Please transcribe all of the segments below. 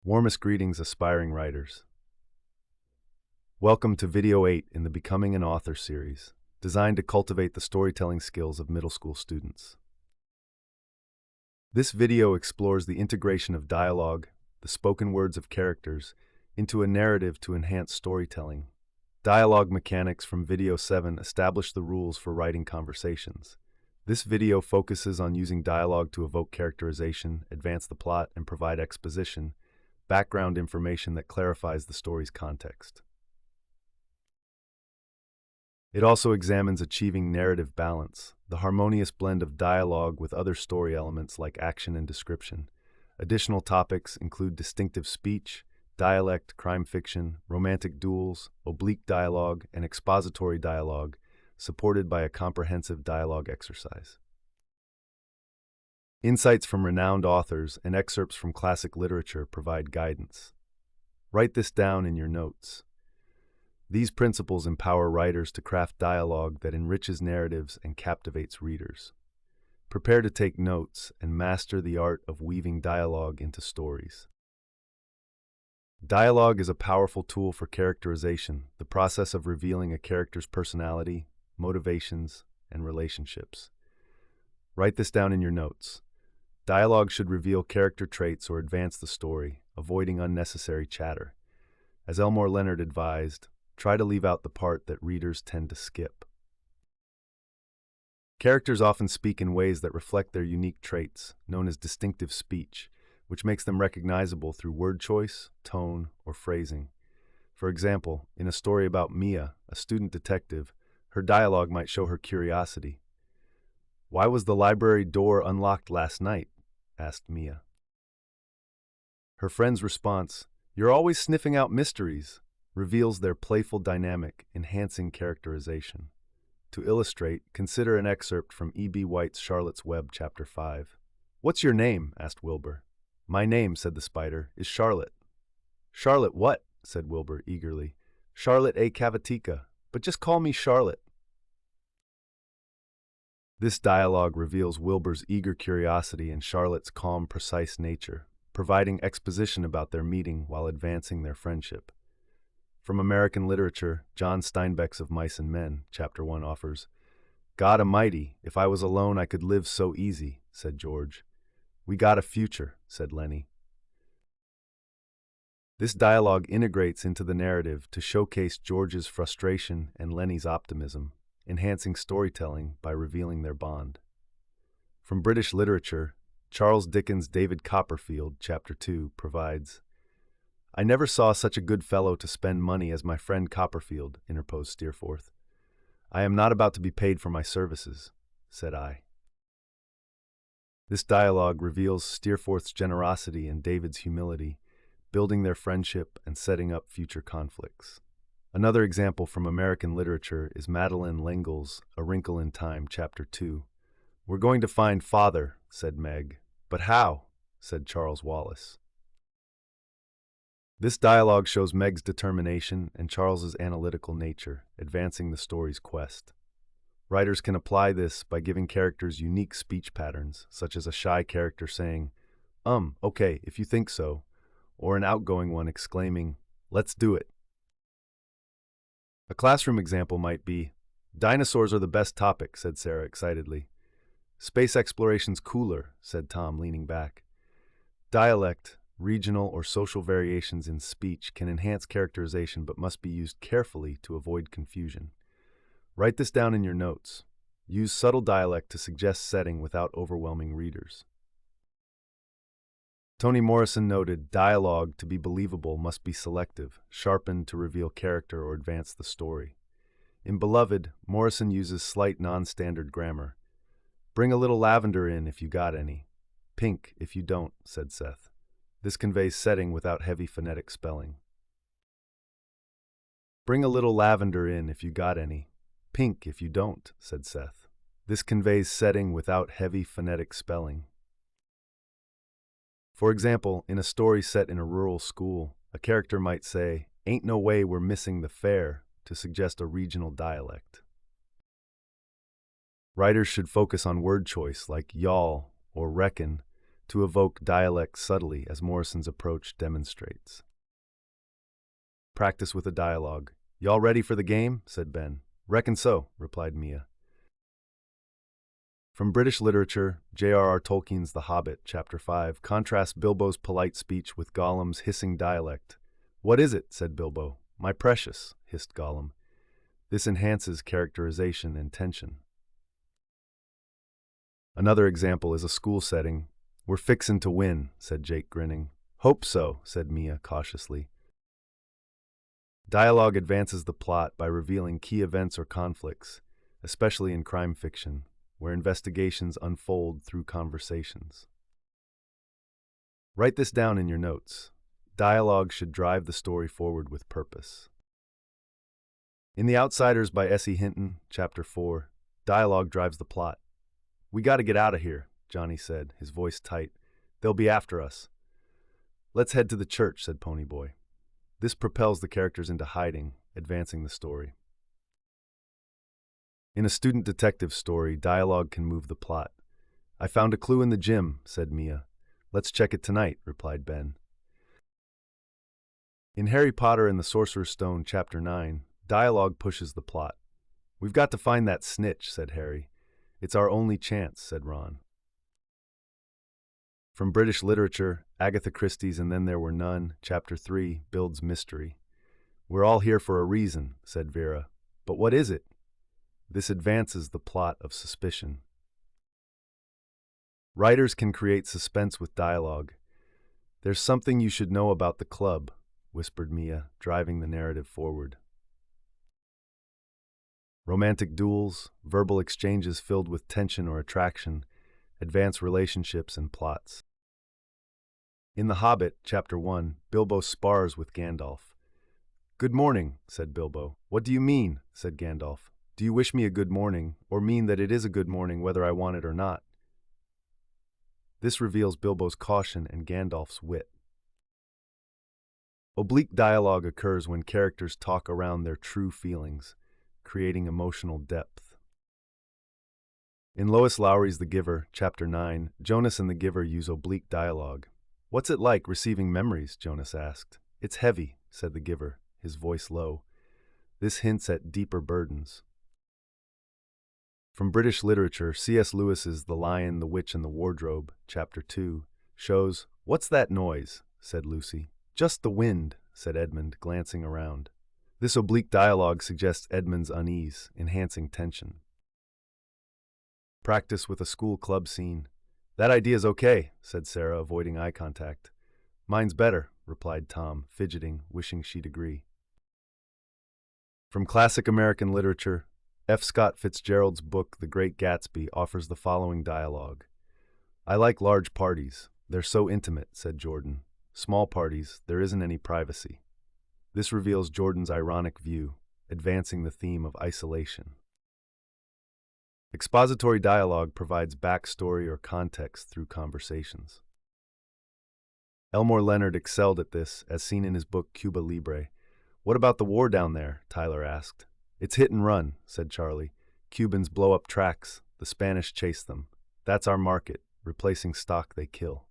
Warmest greetings, aspiring writers. Welcome to Video 8 in the Becoming an Author series, designed to cultivate the storytelling skills of middle school students. This video explores the integration of dialogue, the spoken words of characters, into a narrative to enhance storytelling. Dialogue mechanics from Video 7 establish the rules for writing conversations. This video focuses on using dialogue to evoke characterization, advance the plot, and provide exposition, background information that clarifies the story's context. It also examines achieving narrative balance, the harmonious blend of dialogue with other story elements like action and description. Additional topics include distinctive speech, dialect, crime fiction, romantic duels, oblique dialogue, and expository dialogue, supported by a comprehensive dialogue exercise. Insights from renowned authors and excerpts from classic literature provide guidance. Write this down in your notes. These principles empower writers to craft dialogue that enriches narratives and captivates readers. Prepare to take notes and master the art of weaving dialogue into stories. Dialogue is a powerful tool for characterization, the process of revealing a character's personality, motivations, and relationships. Write this down in your notes. Dialogue should reveal character traits or advance the story, avoiding unnecessary chatter. As Elmore Leonard advised, try to leave out the part that readers tend to skip. Characters often speak in ways that reflect their unique traits, known as distinctive speech, which makes them recognizable through word choice, tone, or phrasing. For example, in a story about Mia, a student detective, her dialogue might show her curiosity. "Why was the library door unlocked last night?" asked Mia. Her friend's response, "You're always sniffing out mysteries," reveals their playful dynamic, enhancing characterization. To illustrate, consider an excerpt from E.B. White's Charlotte's Web, Chapter 5. "What's your name?" asked Wilbur. "My name," said the spider, "is Charlotte." "Charlotte what?" said Wilbur eagerly. "Charlotte A. Cavatica, but just call me Charlotte." This dialogue reveals Wilbur's eager curiosity and Charlotte's calm, precise nature, providing exposition about their meeting while advancing their friendship. From American literature, John Steinbeck's Of Mice and Men, Chapter 1 offers, "God Almighty, if I was alone I could live so easy," said George. "We got a future," said Lenny. This dialogue integrates into the narrative to showcase George's frustration and Lenny's optimism, enhancing storytelling by revealing their bond. From British literature, Charles Dickens' David Copperfield, Chapter 2, provides, "I never saw such a good fellow to spend money as my friend Copperfield," interposed Steerforth. "I am not about to be paid for my services," said I. This dialogue reveals Steerforth's generosity and David's humility, building their friendship and setting up future conflicts. Another example from American literature is Madeleine L'Engle's A Wrinkle in Time, Chapter 2. "We're going to find Father," said Meg. "But how?" said Charles Wallace. This dialogue shows Meg's determination and Charles's analytical nature, advancing the story's quest. Writers can apply this by giving characters unique speech patterns, such as a shy character saying, okay, if you think so," or an outgoing one exclaiming, "Let's do it." A classroom example might be, "Dinosaurs are the best topic," said Sarah excitedly. "Space exploration's cooler," said Tom, leaning back. Dialect, regional, or social variations in speech can enhance characterization but must be used carefully to avoid confusion. Write this down in your notes. Use subtle dialect to suggest setting without overwhelming readers. Toni Morrison noted, "Dialogue, to be believable, must be selective, sharpened to reveal character or advance the story." In Beloved, Morrison uses slight non-standard grammar. "Bring a little lavender in if you got any. Pink if you don't," said Seth. This conveys setting without heavy phonetic spelling. "Bring a little lavender in if you got any. Pink if you don't," said Seth. This conveys setting without heavy phonetic spelling. For example, in a story set in a rural school, a character might say, "Ain't no way we're missing the fair," to suggest a regional dialect. Writers should focus on word choice like y'all or reckon to evoke dialect subtly as Morrison's approach demonstrates. Practice with a dialogue. "Y'all ready for the game?" said Ben. "Reckon so," replied Mia. From British literature, J.R.R. Tolkien's The Hobbit, Chapter 5, contrasts Bilbo's polite speech with Gollum's hissing dialect. "What is it?" said Bilbo. "My precious," hissed Gollum. This enhances characterization and tension. Another example is a school setting. "We're fixin' to win," said Jake, grinning. "Hope so," said Mia cautiously. Dialogue advances the plot by revealing key events or conflicts, especially in crime fiction, where investigations unfold through conversations. Write this down in your notes. Dialogue should drive the story forward with purpose. In The Outsiders by S.E. Hinton, Chapter 4, dialogue drives the plot. "We gotta get out of here," Johnny said, his voice tight. "They'll be after us." "Let's head to the church," said Ponyboy. This propels the characters into hiding, advancing the story. In a student detective story, dialogue can move the plot. "I found a clue in the gym," said Mia. "Let's check it tonight," replied Ben. In Harry Potter and the Sorcerer's Stone, Chapter 9, dialogue pushes the plot. "We've got to find that snitch," said Harry. "It's our only chance," said Ron. From British literature, Agatha Christie's And Then There Were None, Chapter 3, builds mystery. "We're all here for a reason," said Vera. "But what is it?" This advances the plot of suspicion. Writers can create suspense with dialogue. "There's something you should know about the club," whispered Mia, driving the narrative forward. Romantic duels, verbal exchanges filled with tension or attraction, advance relationships and plots. In The Hobbit, Chapter 1, Bilbo spars with Gandalf. "Good morning," said Bilbo. "What do you mean?" said Gandalf. "Do you wish me a good morning, or mean that it is a good morning whether I want it or not?" This reveals Bilbo's caution and Gandalf's wit. Oblique dialogue occurs when characters talk around their true feelings, creating emotional depth. In Lois Lowry's The Giver, Chapter 9, Jonas and the Giver use oblique dialogue. "What's it like receiving memories?" Jonas asked. "It's heavy," said the Giver, his voice low. This hints at deeper burdens. From British literature, C.S. Lewis's The Lion, the Witch, and the Wardrobe, Chapter 2, shows, "What's that noise?" said Lucy. "Just the wind," said Edmund, glancing around. This oblique dialogue suggests Edmund's unease, enhancing tension. Practice with a school club scene. "That idea's okay," said Sarah, avoiding eye contact. "Mine's better," replied Tom, fidgeting, wishing she'd agree. From classic American literature, F. Scott Fitzgerald's book The Great Gatsby offers the following dialogue. "I like large parties. They're so intimate," said Jordan. "Small parties, there isn't any privacy." This reveals Jordan's ironic view, advancing the theme of isolation. Expository dialogue provides backstory or context through conversations. Elmore Leonard excelled at this, as seen in his book Cuba Libre. "What about the war down there?" Tyler asked. "It's hit and run," said Charlie. "Cubans blow up tracks, the Spanish chase them. That's our market, replacing stock they kill."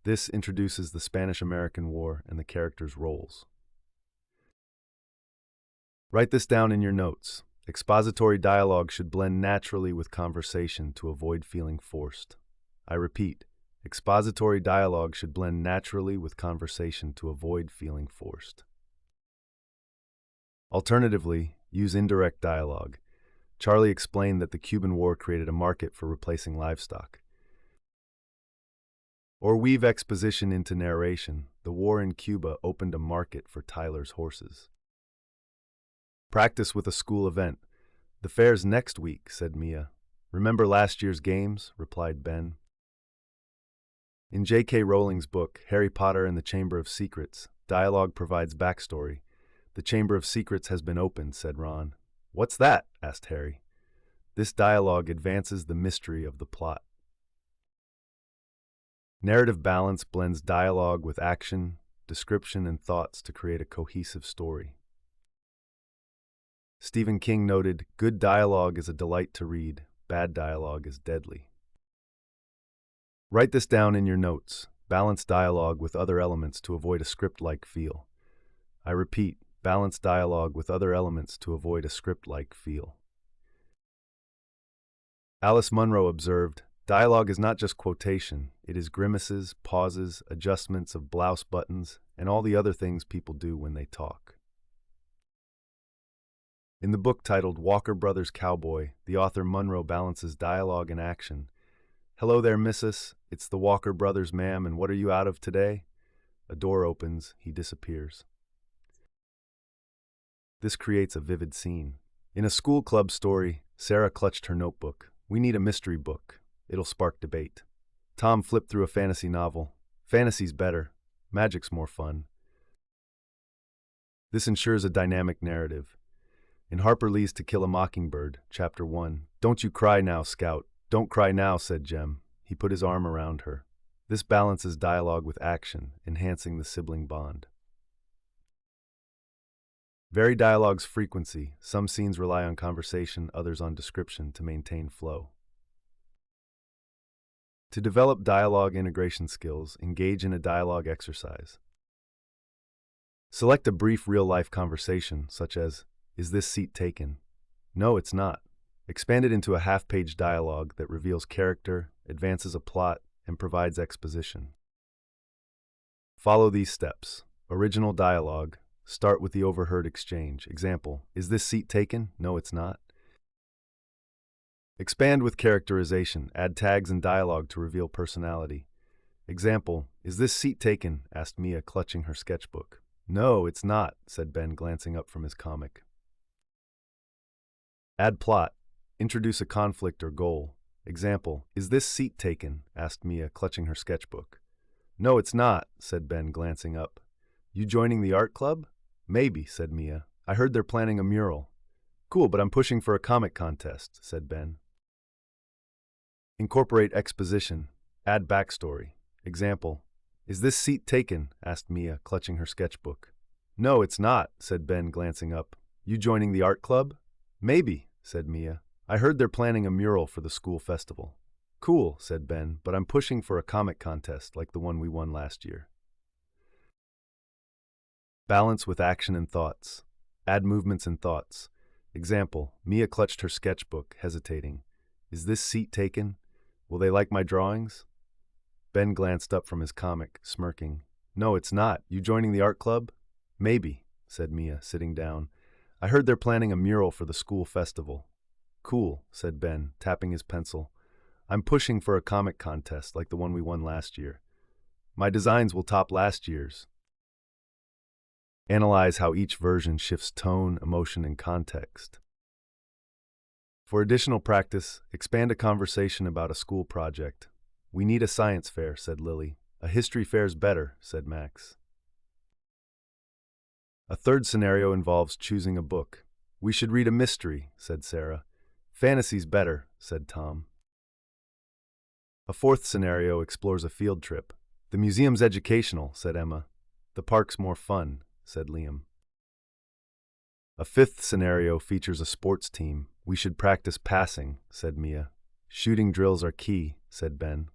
This introduces the Spanish-American War and the characters' roles. Write this down in your notes. Expository dialogue should blend naturally with conversation to avoid feeling forced. I repeat, expository dialogue should blend naturally with conversation to avoid feeling forced. Alternatively, use indirect dialogue. Charlie explained that the Cuban War created a market for replacing livestock. Or weave exposition into narration. The war in Cuba opened a market for Tyler's horses. Practice with a school event. "The fair's next week," said Mia. "Remember last year's games?" replied Ben. In J.K. Rowling's book, Harry Potter and the Chamber of Secrets, dialogue provides backstory. "The Chamber of Secrets has been opened," said Ron. "What's that?" asked Harry. This dialogue advances the mystery of the plot. Narrative balance blends dialogue with action, description, and thoughts to create a cohesive story. Stephen King noted, "Good dialogue is a delight to read, bad dialogue is deadly." Write this down in your notes. Balance dialogue with other elements to avoid a script-like feel. I repeat, balance dialogue with other elements to avoid a script-like feel. Alice Munro observed, dialogue is not just quotation, it is grimaces, pauses, adjustments of blouse buttons, and all the other things people do when they talk. In the book titled Walker Brothers Cowboy, the author Munro balances dialogue and action. "Hello there, missus. It's the Walker Brothers, ma'am, and what are you out of today?" A door opens, he disappears. This creates a vivid scene. In a school club story, Sarah clutched her notebook. "We need a mystery book. It'll spark debate." Tom flipped through a fantasy novel. "Fantasy's better. Magic's more fun." This ensures a dynamic narrative. In Harper Lee's To Kill a Mockingbird, Chapter 1, "Don't you cry now, Scout. Don't cry now," said Jem. He put his arm around her. This balances dialogue with action, enhancing the sibling bond. Vary dialogue's frequency. Some scenes rely on conversation, others on description to maintain flow. To develop dialogue integration skills, engage in a dialogue exercise. Select a brief real-life conversation, such as, "Is this seat taken?" "No, it's not." Expand it into a half-page dialogue that reveals character, advances a plot, and provides exposition. Follow these steps. Original dialogue. Start with the overheard exchange. Example, "Is this seat taken?" "No, it's not." Expand with characterization. Add tags and dialogue to reveal personality. Example, "Is this seat taken?" asked Mia, clutching her sketchbook. "No, it's not," said Ben, glancing up from his comic. Add plot. Introduce a conflict or goal. Example, "Is this seat taken?" asked Mia, clutching her sketchbook. "No, it's not," said Ben, glancing up. "You joining the art club?" "Maybe," said Mia. "I heard they're planning a mural." "Cool, but I'm pushing for a comic contest," said Ben. Incorporate exposition. Add backstory. Example, "Is this seat taken?" asked Mia, clutching her sketchbook. "No, it's not," said Ben, glancing up. "You joining the art club?" "Maybe," said Mia. "I heard they're planning a mural for the school festival." "Cool," said Ben, "but I'm pushing for a comic contest like the one we won last year." Balance with action and thoughts. Add movements and thoughts. Example, Mia clutched her sketchbook, hesitating. "Is this seat taken? Will they like my drawings?" Ben glanced up from his comic, smirking. "No, it's not. You joining the art club?" "Maybe," said Mia, sitting down. "I heard they're planning a mural for the school festival." "Cool," said Ben, tapping his pencil. "I'm pushing for a comic contest like the one we won last year. My designs will top last year's." Analyze how each version shifts tone, emotion, and context. For additional practice, expand a conversation about a school project. "We need a science fair," said Lily. "A history fair's better," said Max. A third scenario involves choosing a book. "We should read a mystery," said Sarah. "Fantasy's better," said Tom. A fourth scenario explores a field trip. "The museum's educational," said Emma. "The park's more fun," said Liam. A fifth scenario features a sports team. "We should practice passing," said Mia. "Shooting drills are key," said Ben.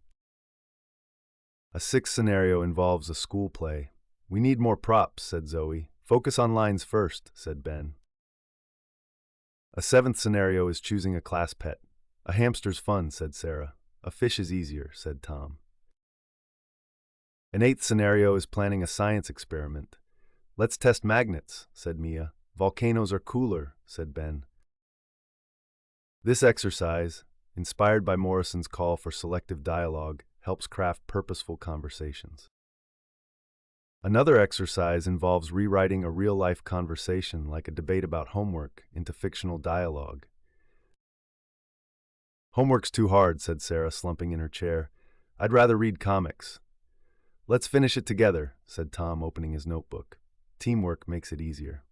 A sixth scenario involves a school play. "We need more props," said Zoe. "Focus on lines first," said Ben. A seventh scenario is choosing a class pet. "A hamster's fun," said Sarah. "A fish is easier," said Tom. An eighth scenario is planning a science experiment. "Let's test magnets," said Mia. "Volcanoes are cooler," said Ben. This exercise, inspired by Morrison's call for selective dialogue, helps craft purposeful conversations. Another exercise involves rewriting a real-life conversation like a debate about homework into fictional dialogue. "Homework's too hard," said Sarah, slumping in her chair. "I'd rather read comics." "Let's finish it together," said Tom, opening his notebook. Teamwork makes it easier.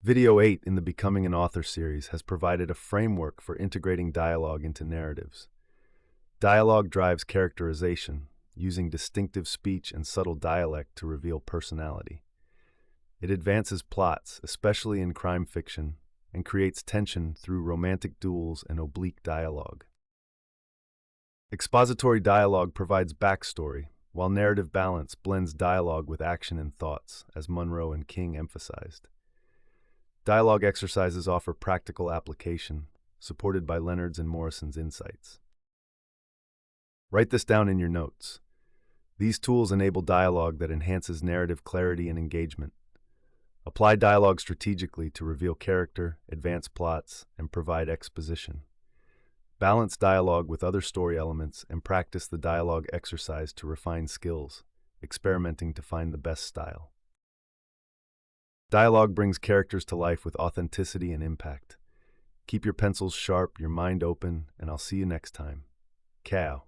Video 8 in the Becoming an Author series has provided a framework for integrating dialogue into narratives. Dialogue drives characterization, using distinctive speech and subtle dialect to reveal personality. It advances plots, especially in crime fiction, and creates tension through romantic duels and oblique dialogue. Expository dialogue provides backstory, while narrative balance blends dialogue with action and thoughts, as Munro and King emphasized. Dialogue exercises offer practical application, supported by Leonard's and Morrison's insights. Write this down in your notes. These tools enable dialogue that enhances narrative clarity and engagement. Apply dialogue strategically to reveal character, advance plots, and provide exposition. Balance dialogue with other story elements and practice the dialogue exercise to refine skills, experimenting to find the best style. Dialogue brings characters to life with authenticity and impact. Keep your pencils sharp, your mind open, and I'll see you next time. Ciao.